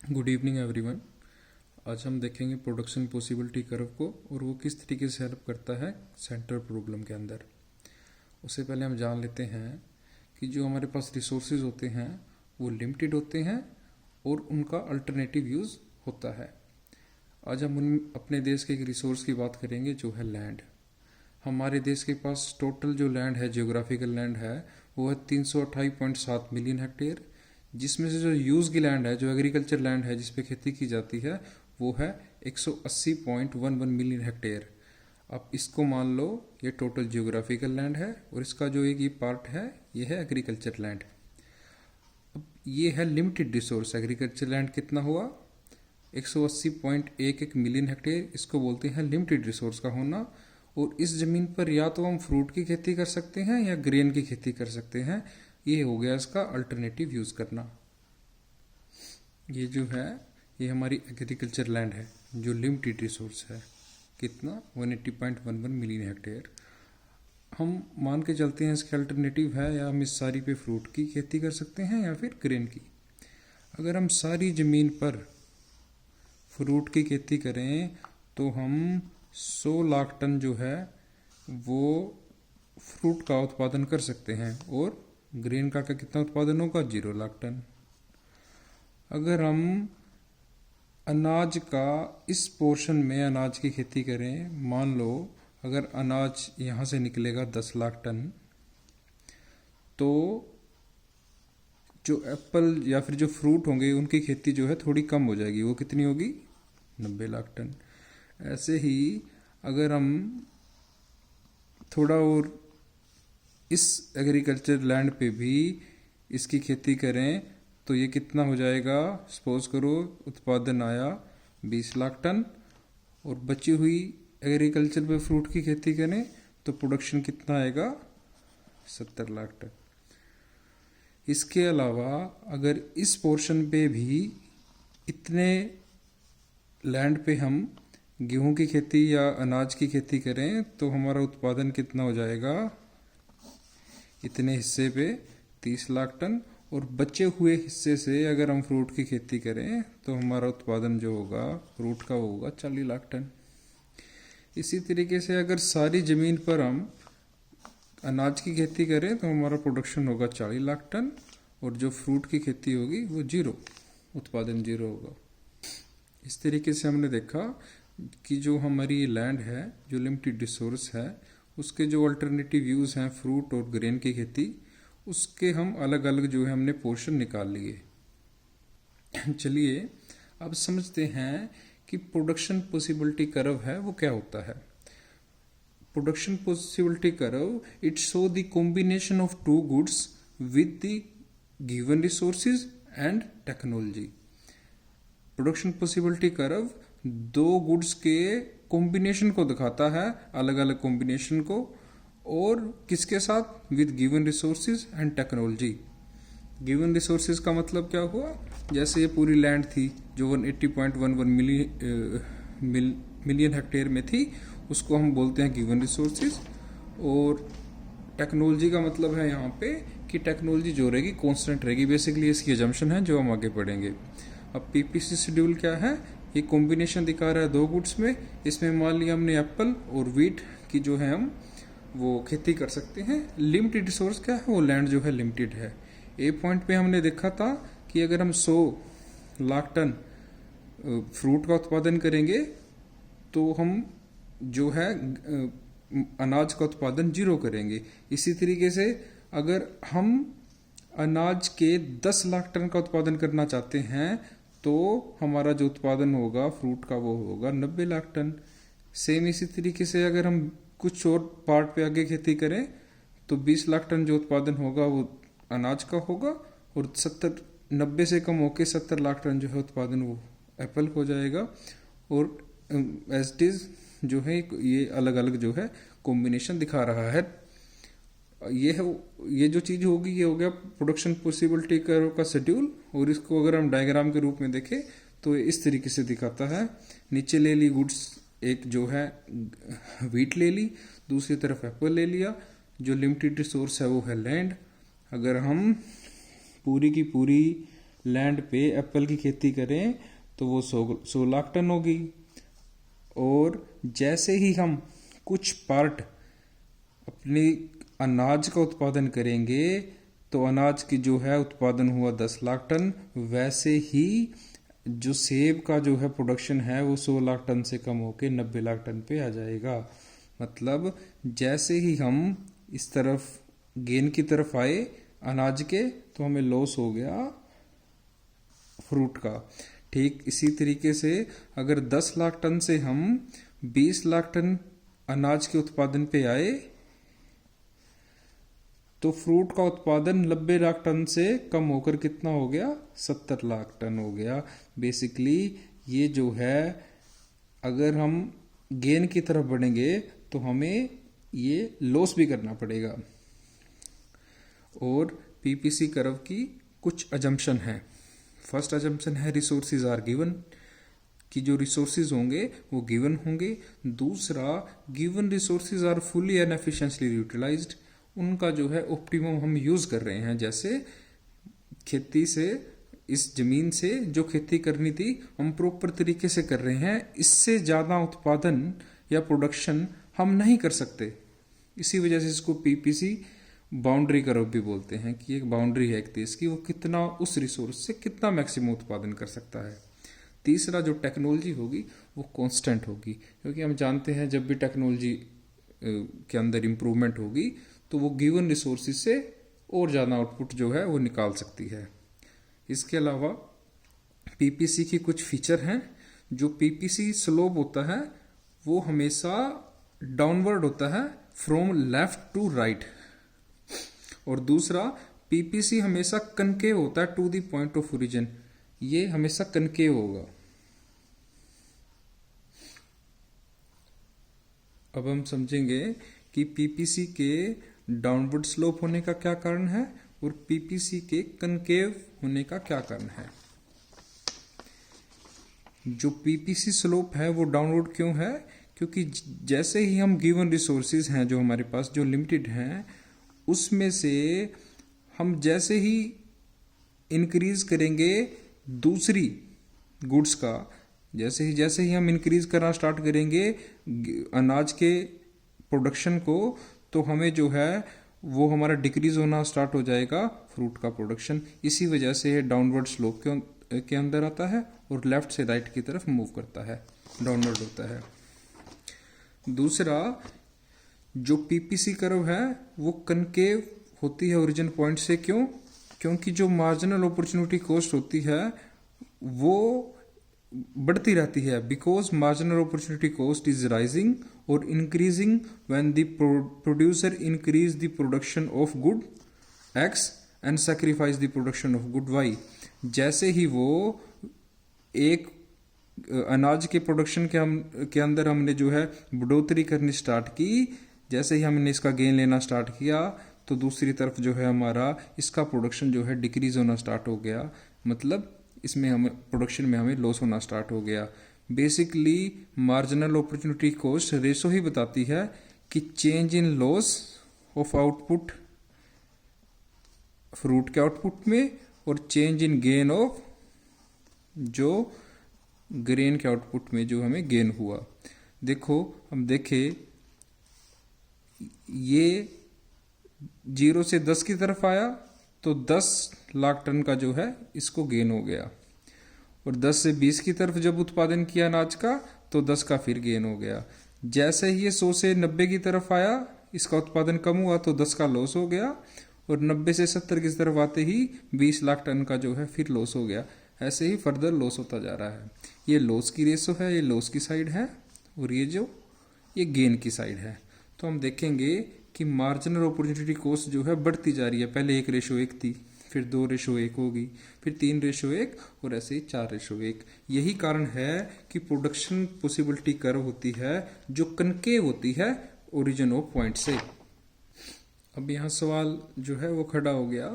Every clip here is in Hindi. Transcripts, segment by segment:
Good evening everyone. आज हम देखेंगे प्रोडक्शन पॉसिबिलिटी कर्व को और वो किस तरीके से हेल्प करता है सेंटर प्रॉब्लम के अंदर। उससे पहले हम जान लेते हैं कि जो हमारे पास रिसोर्सेज होते हैं वो लिमिटेड होते हैं और उनका अल्टरनेटिव यूज़ होता है। आज हम अपने देश के एक रिसोर्स की बात करेंगे जो है लैंड। हमारे देश के पास टोटल जो लैंड है, जियोग्राफिकल लैंड है, वो है 328.7 मिलियन हेक्टेयर, जिसमें से जो यूज की लैंड है, जो एग्रीकल्चर लैंड है जिसपे खेती की जाती है, वो है 180.11 मिलियन हेक्टेयर। अब इसको मान लो ये टोटल जियोग्राफिकल लैंड है और इसका जो एक ये पार्ट है ये है एग्रीकल्चर लैंड। अब ये है लिमिटेड रिसोर्स। एग्रीकल्चर लैंड कितना हुआ? 180.11 मिलियन हेक्टेयर। इसको बोलते हैं लिमिटेड रिसोर्स का होना। और इस जमीन पर या तो हम फ्रूट की खेती कर सकते हैं या ग्रेन की खेती कर सकते हैं। ये हो गया इसका अल्टरनेटिव यूज करना। ये जो है ये हमारी एग्रीकल्चर लैंड है जो लिमिटेड रिसोर्स है। कितना? 180.11 मिलियन हेक्टेयर। हम मान के चलते हैं इसके अल्टरनेटिव है, या हम इस सारी पे फ्रूट की खेती कर सकते हैं या फिर ग्रेन की। अगर हम सारी जमीन पर फ्रूट की खेती करें तो हम 100 लाख टन जो है वो फ्रूट का उत्पादन कर सकते हैं और ग्रेन का कितना उत्पादन होगा? 0 लाख टन। अगर हम अनाज का इस पोर्शन में अनाज की खेती करें, मान लो अगर अनाज यहाँ से निकलेगा 10 लाख टन, तो जो एप्पल या फिर जो फ्रूट होंगे उनकी खेती जो है थोड़ी कम हो जाएगी। वो कितनी होगी? 90 लाख टन। ऐसे ही अगर हम थोड़ा और इस एग्रीकल्चर लैंड पे भी इसकी खेती करें तो ये कितना हो जाएगा? सपोज करो उत्पादन आया 20 लाख टन और बची हुई एग्रीकल्चर पे फ्रूट की खेती करें तो प्रोडक्शन कितना आएगा? 70 लाख टन। इसके अलावा अगर इस पोर्शन पे भी इतने लैंड पे हम गेहूं की खेती या अनाज की खेती करें तो हमारा उत्पादन कितना हो जाएगा? इतने हिस्से पे 30 लाख टन। और बचे हुए हिस्से से अगर हम फ्रूट की खेती करें तो हमारा उत्पादन जो होगा फ्रूट का होगा 40 लाख टन। इसी तरीके से अगर सारी जमीन पर हम अनाज की खेती करें तो हमारा प्रोडक्शन होगा 40 लाख टन और जो फ्रूट की खेती होगी वो 0, उत्पादन 0 होगा। इस तरीके से हमने देखा कि जो हमारी लैंड है, जो लिमिटेड रिसोर्स है, उसके जो अल्टरनेटिव यूज हैं फ्रूट और ग्रेन की खेती, उसके हम अलग अलग जो है हमने पोर्शन निकाल लिए। चलिए अब समझते हैं कि प्रोडक्शन पॉसिबिलिटी कर्व है वो क्या होता है। Production possibility curve it show the combination of two goods with the given resources and technology. Production possibility curve दो गुड्स के कॉम्बिनेशन को दिखाता है, अलग अलग कॉम्बिनेशन को, और किसके साथ? With given resources and technology. Given resources का मतलब क्या हुआ? जैसे ये पूरी लैंड थी जो 180.11 मिलियन हेक्टेयर में थी, उसको हम बोलते हैं गिवन रिसोर्सेज। और टेक्नोलॉजी का मतलब है यहाँ पे कि टेक्नोलॉजी जो रहेगी कॉन्स्टेंट रहेगी। बेसिकली इसकी एजम्पशन है जो हम आगे पढ़ेंगे। अब पीपीसी शेड्यूल क्या है? ये कॉम्बिनेशन दिखा रहा है दो गुड्स में। इसमें मान लिया हमने एप्पल और व्हीट की जो है हम वो खेती कर सकते हैं। लिमिटेड रिसोर्स क्या है? वो लैंड जो है लिमिटेड है। ए पॉइंट पे हमने देखा था कि अगर हम 100 लाख टन फ्रूट का उत्पादन करेंगे तो हम जो है अनाज का उत्पादन 0 करेंगे। इसी तरीके से अगर हम अनाज के 10 लाख टन का उत्पादन करना चाहते हैं तो हमारा जो उत्पादन होगा फ्रूट का वो होगा 90 लाख टन। सेम इसी तरीके से अगर हम कुछ और पार्ट पे आगे खेती करें तो 20 लाख टन जो उत्पादन होगा वो अनाज का होगा और 90 से कम होके 70 लाख टन जो है उत्पादन वो एप्पल हो जाएगा। और एज इट इज जो है ये अलग अलग जो है कॉम्बिनेशन दिखा रहा है। ये जो चीज होगी ये हो गया प्रोडक्शन पॉसिबिलिटी कर्व का शेड्यूल। और इसको अगर हम डायग्राम के रूप में देखें तो इस तरीके से दिखाता है। नीचे ले ली गुड्स, एक जो है व्हीट ले ली, दूसरी तरफ एप्पल ले लिया। जो लिमिटेड रिसोर्स है वो है लैंड। अगर हम पूरी की पूरी लैंड पे एप्पल की खेती करें तो वो 100 लाख टन होगी। और जैसे ही हम कुछ पार्ट अपनी अनाज का उत्पादन करेंगे तो अनाज की जो है उत्पादन हुआ 10 लाख टन, वैसे ही जो सेब का जो है प्रोडक्शन है वो 100 लाख टन से कम होके 90 लाख टन पे आ जाएगा। मतलब जैसे ही हम इस तरफ गेन की तरफ आए अनाज के तो हमें लॉस हो गया फ्रूट का। ठीक इसी तरीके से अगर 10 लाख टन से हम 20 लाख टन अनाज के उत्पादन पे आए तो फ्रूट का उत्पादन 90 लाख टन से कम होकर कितना हो गया, 70 लाख टन हो गया। बेसिकली ये जो है अगर हम गेन की तरफ बढ़ेंगे तो हमें ये लॉस भी करना पड़ेगा। और पीपीसी कर्व की कुछ अजम्पशन है। फर्स्ट अजम्पशन है रिसोर्सेज आर गिवन, कि जो रिसोर्सेज होंगे वो गिवन होंगे। दूसरा, given resources are fully and efficiently utilised, उनका जो है ऑप्टिमम हम यूज कर रहे हैं। जैसे खेती से, इस जमीन से जो खेती करनी थी हम प्रॉपर तरीके से कर रहे हैं, इससे ज्यादा उत्पादन या प्रोडक्शन हम नहीं कर सकते। इसी वजह से इसको पीपीसी बाउंड्री कर्व भी बोलते हैं, कि एक बाउंड्री है एक देश की, वो कितना उस रिसोर्स से कितना मैक्सिमम उत्पादन कर सकता है। तीसरा, जो टेक्नोलॉजी होगी वो कांस्टेंट होगी, क्योंकि हम जानते हैं जब भी टेक्नोलॉजी के अंदर इंप्रूवमेंट होगी तो वो गिवन रिसोर्सेज से और ज़्यादा आउटपुट जो है वो निकाल सकती है। इसके अलावा पीपीसी की कुछ फीचर हैं। जो पीपीसी स्लोप होता है वो हमेशा डाउनवर्ड होता है, फ्रॉम लेफ्ट टू राइट। और दूसरा, पीपीसी हमेशा कनकेव होता है to the point of origin, ये हमेशा कनकेव होगा। अब हम समझेंगे कि पीपीसी के डाउनवर्ड स्लोप होने का क्या कारण है और पीपीसी के कनकेव होने का क्या कारण है। जो पीपीसी स्लोप है वो डाउनवर्ड क्यों है, क्योंकि जैसे ही हम गिवन रिसोर्सेज हैं जो हमारे पास जो लिमिटेड हैं, उसमें से हम जैसे ही इंक्रीज करेंगे दूसरी गुड्स का, जैसे ही हम इंक्रीज करना स्टार्ट करेंगे अनाज के प्रोडक्शन को, तो हमें जो है वो हमारा डिक्रीज होना स्टार्ट हो जाएगा फ्रूट का प्रोडक्शन। इसी वजह से डाउनवर्ड स्लोप के अंदर आता है और लेफ्ट से राइट की तरफ मूव करता है, डाउनवर्ड होता है। दूसरा, जो पीपीसी कर्व है वो कनकेव होती है ओरिजिन पॉइंट से। क्यों? क्योंकि जो मार्जिनल अपॉर्चुनिटी कॉस्ट होती है वो बढ़ती रहती है, because marginal opportunity cost is rising और increasing when the producer increase the production of good X and sacrifice the production of good Y. जैसे ही वो एक अनाज के प्रोडक्शन के अंदर हमने जो है बढ़ोतरी करनी स्टार्ट की, जैसे ही हमने इसका गेन लेना स्टार्ट किया तो दूसरी तरफ जो है हमारा इसका प्रोडक्शन जो है डिक्रीज होना स्टार्ट हो गया, मतलब इसमें हमें प्रोडक्शन में हमें लॉस होना स्टार्ट हो गया। Basically marginal opportunity cost ratio ही बताती है कि change in loss of output fruit के आउटपुट में और चेंज इन गेन ऑफ जो ग्रेन के आउटपुट में जो हमें गेन हुआ। देखो हम देखें, ये 0 से 10 की तरफ आया तो 10 लाख टन का जो है इसको गेन हो गया, और 10 से 20 की तरफ जब उत्पादन किया अनाज का तो 10 का फिर गेन हो गया। जैसे ही ये 100 से 90 की तरफ आया, इसका उत्पादन कम हुआ तो 10 का लॉस हो गया, और 90 से 70 की तरफ आते ही 20 लाख टन का जो है फिर लॉस हो गया। ऐसे ही फर्दर लॉस होता जा रहा है। ये लॉस की रेशो है, ये लॉस की साइड है, और ये गेन की साइड है। तो हम देखेंगे कि मार्जिनल अपॉर्चुनिटी कॉस्ट जो है बढ़ती जा रही है। पहले 1:1 थी, फिर 2:1 होगी, फिर 3:1 और ऐसे ही 4:1। यही कारण है कि प्रोडक्शन पॉसिबिलिटी कर्व होती है जो कनकेव होती है ओरिजिन ऑफ पॉइंट से। अब यहाँ सवाल जो है वो खड़ा हो गया,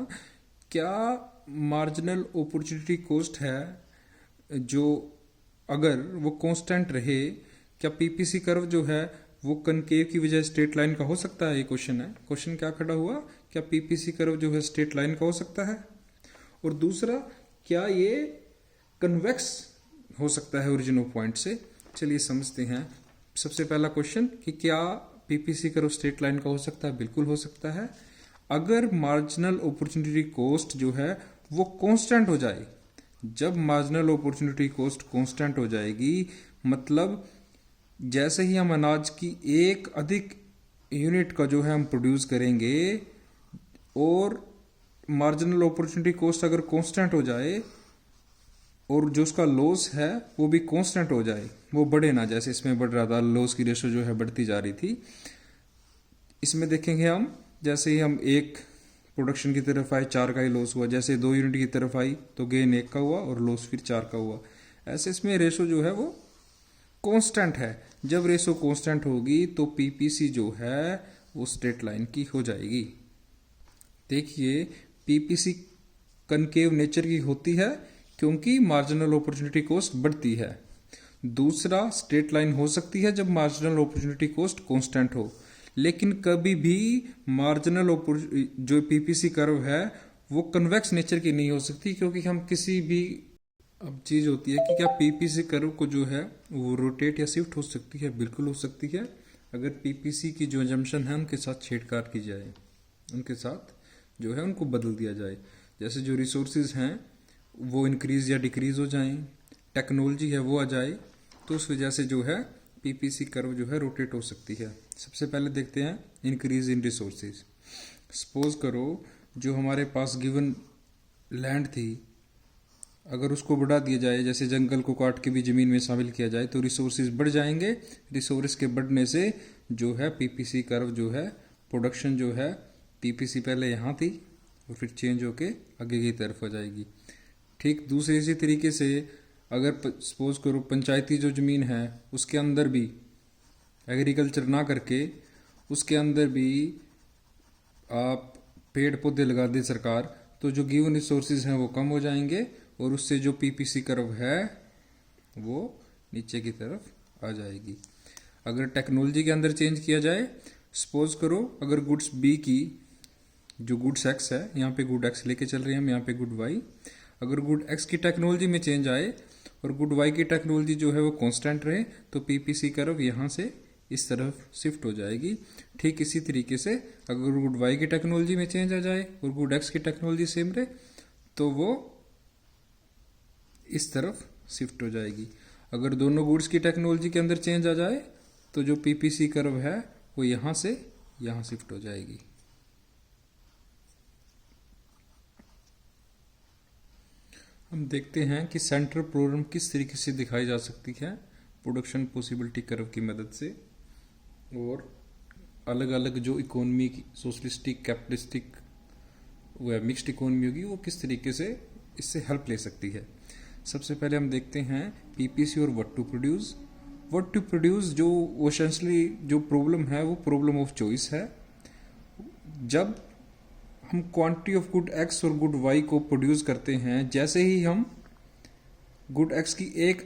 क्या मार्जिनल अपॉर्चुनिटी कॉस्ट है जो अगर वो कांस्टेंट रहे, क्या पीपीसी कर्व जो है वो कनकेव की वजह स्ट्रेट लाइन का हो सकता है? ये क्वेश्चन है। क्वेश्चन क्या खड़ा हुआ, क्या पीपीसी कर्व जो है स्ट्रेट लाइन का हो सकता है? और दूसरा, क्या ये कन्वेक्स हो सकता है ओरिजिन ऑफ पॉइंट से? चलिए समझते हैं। सबसे पहला क्वेश्चन कि क्या पीपीसी कर्व स्ट्रेट लाइन का हो सकता है? बिल्कुल हो सकता है, अगर मार्जिनल अपॉर्चुनिटी कॉस्ट जो है वो कांस्टेंट हो जाए। जब मार्जिनल अपॉर्चुनिटी कॉस्ट कांस्टेंट हो जाएगी, मतलब जैसे ही हम अनाज की एक अधिक यूनिट का जो है हम प्रोड्यूस करेंगे और मार्जिनल अपॉर्चुनिटी कॉस्ट अगर कांस्टेंट हो जाए और जो उसका लॉस है वो भी कांस्टेंट हो जाए, वो बढ़े ना, जैसे इसमें बढ़ रहा था, लॉस की रेशो जो है बढ़ती जा रही थी। इसमें देखेंगे हम, जैसे ही हम एक प्रोडक्शन की तरफ आए 4 का ही लॉस हुआ, जैसे 2 यूनिट की तरफ आई तो गेन 1 का हुआ और लॉस फिर 4 का हुआ। ऐसे इसमें रेशो जो है वो कांस्टेंट है। जब रेशो कांस्टेंट होगी तो पीपीसी जो है वो स्ट्रेट लाइन की हो जाएगी। देखिए पीपीसी कनकेव नेचर की होती है क्योंकि मार्जिनल अपॉर्चुनिटी कॉस्ट बढ़ती है। दूसरा, स्ट्रेट लाइन हो सकती है जब मार्जिनल अपॉर्चुनिटी कॉस्ट कांस्टेंट हो, लेकिन कभी भी मार्जिनल जो पीपीसी कर्व है वो कन्वेक्स नेचर की नहीं हो सकती, क्योंकि हम किसी भी, अब चीज होती है कि क्या पीपीसी कर्व को जो है वो रोटेट या शिफ्ट हो सकती है? बिल्कुल हो सकती है, अगर पीपीसी की जो जंक्शन है उनके साथ छेड़छाड़ की जाए, उनके साथ जो है उनको बदल दिया जाए। जैसे जो रिसोर्सेज हैं वो इंक्रीज या डिक्रीज हो जाएं, टेक्नोलॉजी है वो आ जाए, तो उस वजह से जो है पीपीसी कर्व जो है रोटेट हो सकती है। सबसे पहले देखते हैं इंक्रीज इन रिसोर्सेज। सपोज करो जो हमारे पास गिवन लैंड थी, अगर उसको बढ़ा दिया जाए, जैसे जंगल को काट के भी जमीन में शामिल किया जाए, तो रिसोर्सेज बढ़ जाएंगे। रिसोर्स के बढ़ने से जो है पीपीसी कर्व जो है, प्रोडक्शन जो है, पीपीसी पहले यहाँ थी और फिर चेंज होके आगे की तरफ हो जाएगी। ठीक दूसरे इसी तरीके से अगर सपोज करो पंचायती जो जमीन है उसके अंदर भी एग्रीकल्चर ना करके उसके अंदर भी आप पेड़ पौधे लगा दे सरकार, तो जो गिवन रिसोर्सेज हैं वो कम हो जाएंगे और उससे जो पीपीसी कर्व है वो नीचे की तरफ आ जाएगी। अगर टेक्नोलॉजी के अंदर चेंज किया जाए, सपोज करो अगर गुड्स बी की जो गुड्स एक्स है, यहाँ पे गुड एक्स लेके चल रहे हैं हम, यहाँ पे गुड वाई, अगर गुड एक्स की टेक्नोलॉजी में चेंज आए और गुड वाई की टेक्नोलॉजी जो है वो कांस्टेंट रहे, तो पीपीसी कर्व यहाँ से इस तरफ शिफ्ट हो जाएगी। ठीक इसी तरीके से अगर गुड वाई की टेक्नोलॉजी में चेंज आ जाए और गुड एक्स की टेक्नोलॉजी सेम रहे तो वो इस तरफ शिफ्ट हो जाएगी। अगर दोनों गुड्स की टेक्नोलॉजी के अंदर चेंज आ जाए तो जो पीपीसी कर्व है वो यहां से यहां शिफ्ट हो जाएगी। हम देखते हैं कि सेंट्रल प्रॉब्लम किस तरीके से दिखाई जा सकती है प्रोडक्शन पॉसिबिलिटी कर्व की मदद से, और अलग अलग जो इकोनॉमी की सोशलिस्टिक, कैपिटलिस्टिक व मिक्स्ड इकोनॉमी होगी वो किस तरीके से इससे हेल्प ले सकती है। सबसे पहले हम देखते हैं पीपीसी और what to produce. What to produce जो एसेंशियली जो प्रॉब्लम है वो प्रॉब्लम ऑफ चॉइस है। जब हम क्वांटिटी ऑफ गुड एक्स और गुड वाई को प्रोड्यूस करते हैं, जैसे ही हम गुड एक्स की एक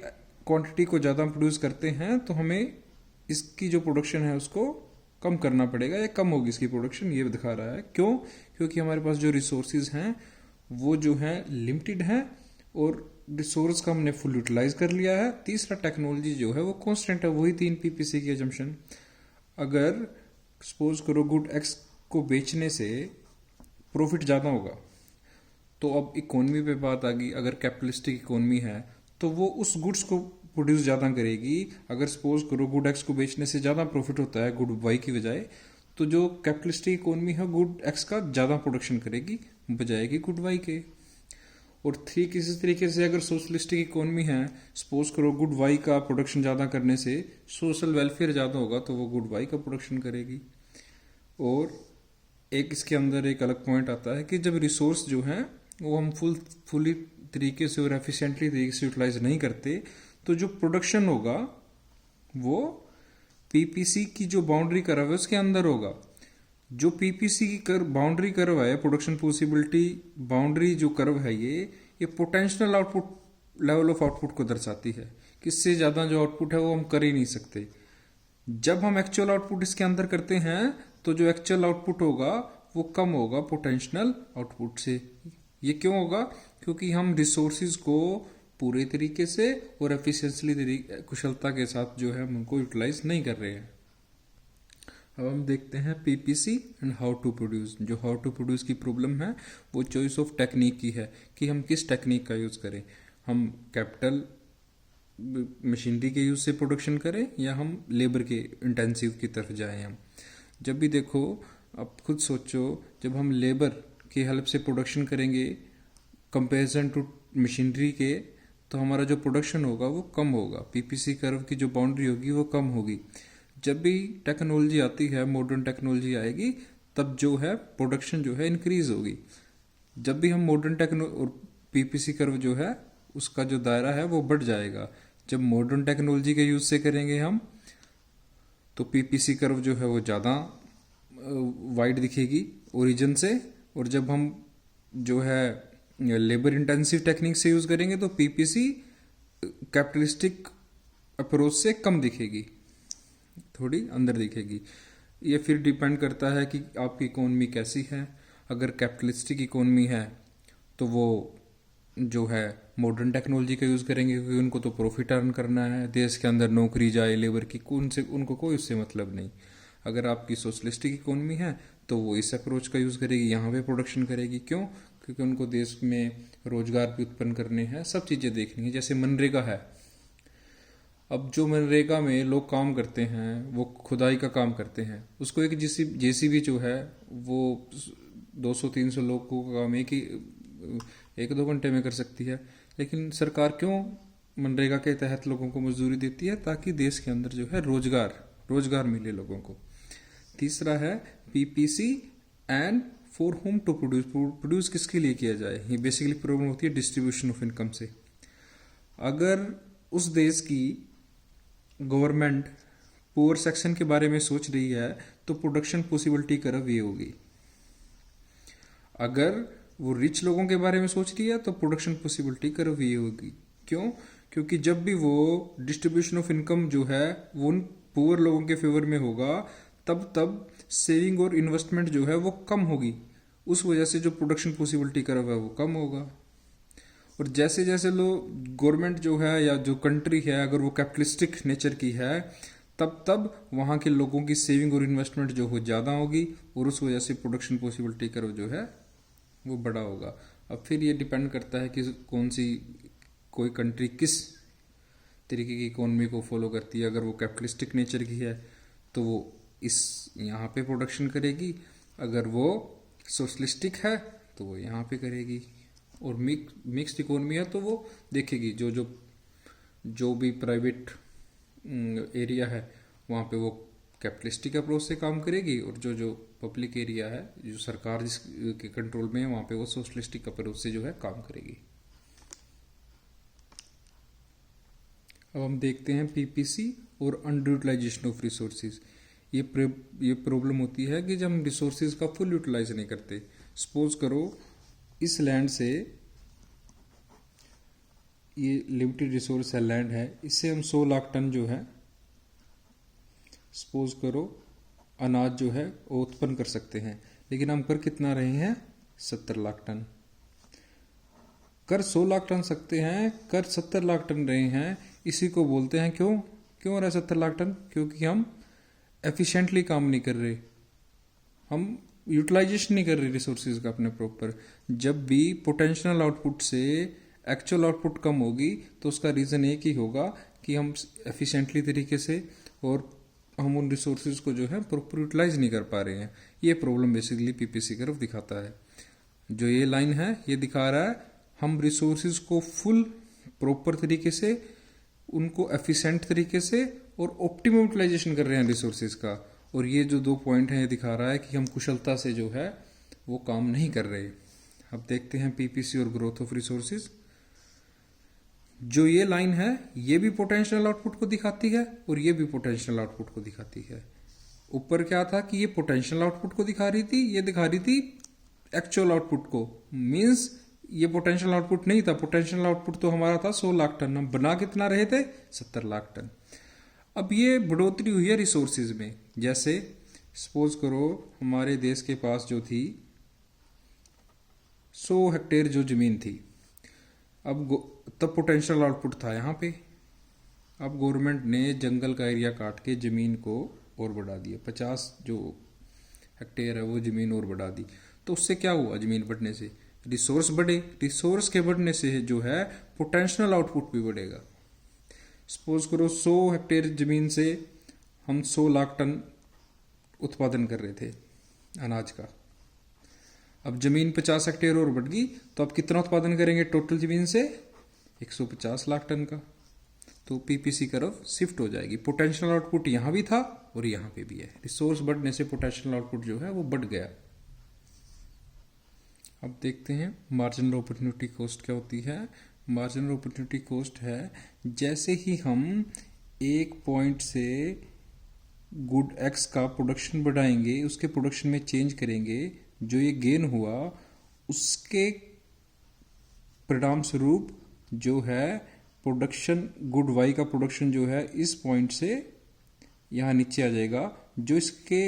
क्वांटिटी को ज़्यादा प्रोड्यूस करते हैं तो हमें इसकी जो प्रोडक्शन है उसको कम करना पड़ेगा या कम होगी इसकी प्रोडक्शन, ये दिखा रहा है। क्यों? क्योंकि हमारे पास जो रिसोर्सेज हैं वो जो है लिमिटेड हैं और रिसोर्स का हमने फुल यूटिलाइज कर लिया है। तीसरा, टेक्नोलॉजी जो है वो कांस्टेंट है, वही 3 पीपीसी की एजम्पशन। अगर सपोज करो गुड एक्स को बेचने से प्रॉफिट ज़्यादा होगा, तो अब इकोनॉमी पे बात आ गई। अगर कैपिटलिस्टिक इकोनॉमी है तो वो उस गुड्स को प्रोड्यूस ज़्यादा करेगी। अगर सपोज करो गुड एक्स को बेचने से ज़्यादा प्रॉफिट होता है गुड वाई की बजाय, तो जो कैपिटलिस्टिक इकोनॉमी है गुड एक्स का ज़्यादा प्रोडक्शन करेगी बजाएगी गुड वाई के। और ठीक इसी तरीके से अगर सोशलिस्टिक इकोनॉमी है, सपोज करो गुड वाई का प्रोडक्शन ज़्यादा करने से सोशल वेलफेयर ज़्यादा होगा, तो वो गुड वाई का प्रोडक्शन करेगी। और एक इसके अंदर एक अलग पॉइंट आता है कि जब रिसोर्स जो है वो हम फुली तरीके से और एफिशिएंटली तरीके से यूटिलाइज नहीं करते, तो जो प्रोडक्शन होगा वो पीपीसी की जो बाउंड्री कर्व है उसके अंदर होगा। जो पीपीसी की बाउंड्री कर्व है, प्रोडक्शन पॉसिबिलिटी बाउंड्री जो कर्व है, ये potential output level of output को दर्शाती है। किससे ज्यादा जो आउटपुट है वो हम कर ही नहीं सकते। जब हम एक्चुअल आउटपुट इसके अंदर करते हैं तो जो एक्चुअल आउटपुट होगा वो कम होगा पोटेंशियल आउटपुट से। ये क्यों होगा? क्योंकि हम रिसोर्सिस को पूरे तरीके से और एफिशिएंटली कुशलता के साथ जो है हम उनको यूटिलाइज नहीं कर रहे हैं। अब हम देखते हैं PPC and how to produce. जो हाउ टू प्रोड्यूस की प्रॉब्लम है वो चॉइस ऑफ टेक्निक की है कि हम किस टेक्निक का यूज करें। हम कैपिटल मशीनरी के यूज से प्रोडक्शन करें या हम लेबर के इंटेंसिव की तरफ जाएं। हम जब भी देखो, अब खुद सोचो, जब हम लेबर की हेल्प से प्रोडक्शन करेंगे कंपैरिजन टू मशीनरी के, तो हमारा जो प्रोडक्शन होगा वो कम होगा, पीपीसी कर्व की जो बाउंड्री होगी वो कम होगी। जब भी टेक्नोलॉजी आती है, मॉडर्न टेक्नोलॉजी आएगी, तब जो है प्रोडक्शन जो है इंक्रीज होगी। जब भी हम मॉडर्न टेक्नो पीपीसी कर्व जो है उसका जो दायरा है वो बढ़ जाएगा। जब मॉडर्न टेक्नोलॉजी के यूज से करेंगे हम, तो पीपीसी कर्व जो है वो ज़्यादा वाइड दिखेगी ओरिजिन से, और जब हम जो है लेबर इंटेंसिव टेक्निक से यूज करेंगे तो पीपीसी कैपिटलिस्टिक अप्रोच से कम दिखेगी, थोड़ी अंदर दिखेगी। ये फिर डिपेंड करता है कि आपकी इकोनॉमी कैसी है। अगर कैपिटलिस्टिक इकोनॉमी है तो वो जो है मॉडर्न टेक्नोलॉजी का यूज करेंगे, क्योंकि उनको तो प्रॉफिट अर्न करना है, देश के अंदर नौकरी जाए लेबर की, उनको कोई उससे मतलब नहीं। अगर आपकी सोशलिस्टिक इकोनॉमी है तो वो इस अप्रोच का यूज करेगी, यहाँ पे प्रोडक्शन करेगी। क्यों? क्योंकि उनको देश में रोजगार भी उत्पन्न करने हैं, सब चीजें देखनी है। जैसे मनरेगा है, अब जो मनरेगा में लोग काम करते हैं वो खुदाई का काम करते हैं, उसको एक जेसीबी जो है वो 200-300 लोगों का काम एक दो घंटे में कर सकती है। लेकिन सरकार क्यों मनरेगा के तहत लोगों को मजदूरी देती है? ताकि देश के अंदर जो है रोजगार मिले लोगों को। तीसरा है PPC and for whom to produce किसके लिए किया जाए। ये बेसिकली प्रॉब्लम होती है डिस्ट्रीब्यूशन ऑफ इनकम से। अगर उस देश की गवर्नमेंट पुअर सेक्शन के बारे में सोच रही है तो प्रोडक्शन पॉसिबिलिटी कर्व ये होगी। अगर वो रिच लोगों के बारे में सोच रही है तो प्रोडक्शन पॉसिबिलिटी कर्व ये होगी। क्यों? क्योंकि जब भी वो डिस्ट्रीब्यूशन ऑफ इनकम जो है वो उन पुअर लोगों के फेवर में होगा, तब सेविंग और इन्वेस्टमेंट जो है वो कम होगी। उस वजह से जो प्रोडक्शन पॉसिबिलिटी कर्व है वो कम होगा। और जैसे जैसे लोग गवर्नमेंट जो है या जो कंट्री है अगर वो कैपिटलिस्टिक नेचर की है, तब वहाँ के लोगों की सेविंग और इन्वेस्टमेंट जो हो ज़्यादा होगी, और उस वजह से प्रोडक्शन पॉसिबिलिटी कर्व जो है वो बड़ा होगा। अब फिर ये डिपेंड करता है कि कोई कंट्री किस तरीके की इकोनॉमी को फॉलो करती है। अगर वो कैपिटलिस्टिक नेचर की है तो वो इस यहाँ पे प्रोडक्शन करेगी, अगर वो सोशलिस्टिक है तो वो यहाँ पे करेगी, और मिक्स्ड इकोनॉमी है तो वो देखेगी जो भी प्राइवेट एरिया है वहाँ पे वो कैपिटलिस्टिक अप्रोच से काम करेगी, और जो पब्लिक एरिया है जो सरकार जिसके कंट्रोल में है वहाँ पे वो सोशलिस्टिक अप्रोच से जो है काम करेगी। अब हम देखते हैं पीपीसी और अंडर यूटिलाइजेशन ऑफ रिसोर्सेज। ये प्रॉब्लम होती है कि जब हम रिसोर्सेज का फुल यूटिलाइज नहीं करते। सपोज करो इस लैंड से, ये लिमिटेड रिसोर्स है, लैंड है, इससे हम 100 लाख टन जो है सपोज करो अनाज जो है वो उत्पन्न कर सकते हैं। लेकिन हम कर कितना रहे हैं? 70 लाख टन। कर 100 लाख टन सकते हैं, कर 70 लाख टन रहे हैं। इसी को बोलते हैं क्यों रहा 70 लाख टन? क्योंकि हम एफिशिएंटली काम नहीं कर रहे, हम यूटिलाइजेशन नहीं कर रहे रिसोर्सेज का अपने प्रॉपर। जब भी पोटेंशियल आउटपुट से एक्चुअल आउटपुट कम होगी तो उसका रीजन एक ही होगा कि हम एफिशिएंटली तरीके से और हम उन रिसोर्सेज को जो है प्रॉपर यूटिलाइज नहीं कर पा रहे हैं। ये प्रॉब्लम बेसिकली पीपीसी कर्व दिखाता है। जो ये लाइन है ये दिखा रहा है हम रिसोर्सेज को फुल प्रॉपर तरीके से, उनको एफिशिएंट तरीके से और ऑप्टिमम यूटिलाइजेशन कर रहे हैं रिसोर्सेज का। और ये जो 2 पॉइंट हैं ये दिखा रहा है कि हम कुशलता से जो है वो काम नहीं कर रहे। अब देखते हैं पीपीसी और ग्रोथ ऑफ रिसोर्सेज। जो ये लाइन है ये भी पोटेंशियल आउटपुट को दिखाती है और ये भी पोटेंशियल आउटपुट को दिखाती है। ऊपर क्या था कि ये पोटेंशियल आउटपुट को दिखा रही थी, ये दिखा रही थी एक्चुअल आउटपुट को। मींस ये पोटेंशियल आउटपुट नहीं था, पोटेंशियल आउटपुट तो हमारा था 100 लाख टन, हम बना कितना रहे थे? 70 लाख टन। अब ये बढ़ोतरी हुई है रिसोर्सेज में। जैसे सपोज करो हमारे देश के पास जो थी 100 हेक्टेयर जो जमीन थी, तब पोटेंशियल आउटपुट था यहाँ पे। अब गवर्नमेंट ने जंगल का एरिया काट के ज़मीन को और बढ़ा दिया, 50 जो हेक्टेयर है वो ज़मीन और बढ़ा दी। तो उससे क्या हुआ, ज़मीन बढ़ने से रिसोर्स बढ़े, रिसोर्स के बढ़ने से जो है पोटेंशियल आउटपुट भी बढ़ेगा। सपोज करो 100 हेक्टेयर ज़मीन से हम 100 लाख टन उत्पादन कर रहे थे अनाज का। अब ज़मीन 50 हेक्टेयर और बढ़ गई तो अब कितना उत्पादन करेंगे टोटल ज़मीन से, 150 लाख टन का। तो पीपीसी कर्व शिफ्ट हो जाएगी। पोटेंशियल आउटपुट यहाँ भी था और यहाँ पे भी है। रिसोर्स बढ़ने से पोटेंशियल आउटपुट जो है वो बढ़ गया। अब देखते हैं मार्जिनल अपॉर्चुनिटी कॉस्ट क्या होती है। मार्जिनल अपॉर्चुनिटी कॉस्ट है जैसे ही हम एक पॉइंट से गुड एक्स का प्रोडक्शन बढ़ाएंगे, उसके प्रोडक्शन में चेंज करेंगे, जो ये गेन हुआ उसके परिणाम स्वरूप जो है प्रोडक्शन गुड वाई का प्रोडक्शन जो है इस पॉइंट से यहाँ नीचे आ जाएगा। जो इसके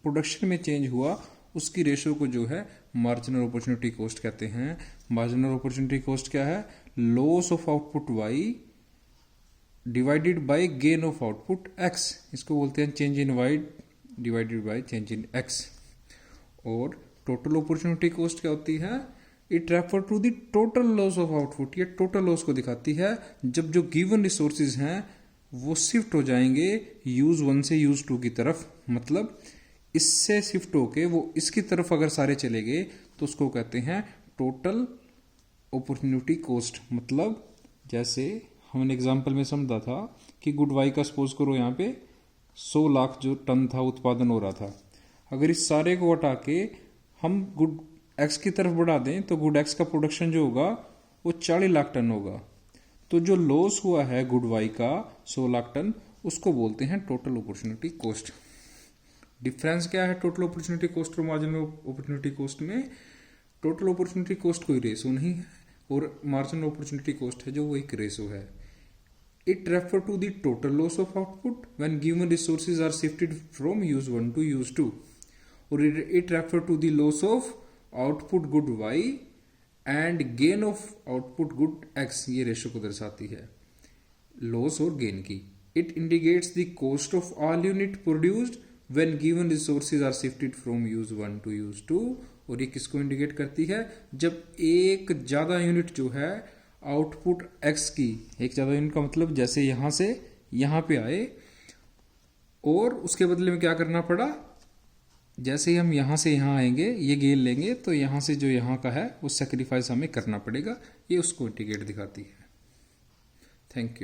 प्रोडक्शन में चेंज हुआ उसकी रेशो को जो है मार्जिनल अपॉर्चुनिटी कॉस्ट कहते हैं। मार्जिनल अपॉर्चुनिटी कॉस्ट क्या है, loss of output y divided by gain of output x. इसको बोलते हैं change in y divided by change in x. और टोटल अपॉर्चुनिटी कॉस्ट क्या होती है, it refer to the total loss of output. ये टोटल लॉस को दिखाती है जब जो गिवन रिसोर्सेज हैं वो शिफ्ट हो जाएंगे यूज 1 से यूज 2 की तरफ। मतलब इससे शिफ्ट होके वो इसकी तरफ अगर सारे चले गए तो उसको कहते हैं टोटल अपॉर्चुनिटी कॉस्ट। मतलब जैसे हमने एग्जांपल में समझा था कि गुड वाई का सपोज करो यहाँ पे 100 लाख जो टन था उत्पादन हो रहा था। अगर इस सारे को हटा के हम गुड एक्स की तरफ बढ़ा दें तो गुड एक्स का प्रोडक्शन जो होगा वो 40 लाख टन होगा। तो जो लॉस हुआ है गुड वाई का 100 लाख टन उसको बोलते हैं टोटल अपॉर्चुनिटी कॉस्ट। डिफरेंस क्या है टोटल अपॉर्चुनिटी कॉस्ट और मार्जिनल अपॉर्चुनिटी कॉस्ट में? टोटल अपॉर्चुनिटी कॉस्ट कोई रेशो नहीं है और मार्जिनल अपॉर्चुनिटी कॉस्ट है जो वो एक रेशो है। It refer to the total loss of output when given resources are shifted from use 1 to use 2 और it refer to the loss of output good y and gain of output good x. ये रेशो को दर्शाती है लॉस और गेन की। It indicates the cost of all unit produced when given resources are shifted from use 1 to use 2। और ये किसको इंडिकेट करती है, जब एक ज्यादा यूनिट जो है आउटपुट एक्स की, एक ज्यादा यूनिट का मतलब जैसे यहां से यहां पे आए और उसके बदले में क्या करना पड़ा, जैसे ही हम यहां से यहां आएंगे ये गेन लेंगे तो यहां से जो यहां का है वो सेक्रीफाइस हमें करना पड़ेगा। ये उसको इंडिकेट दिखाती है। Thank you.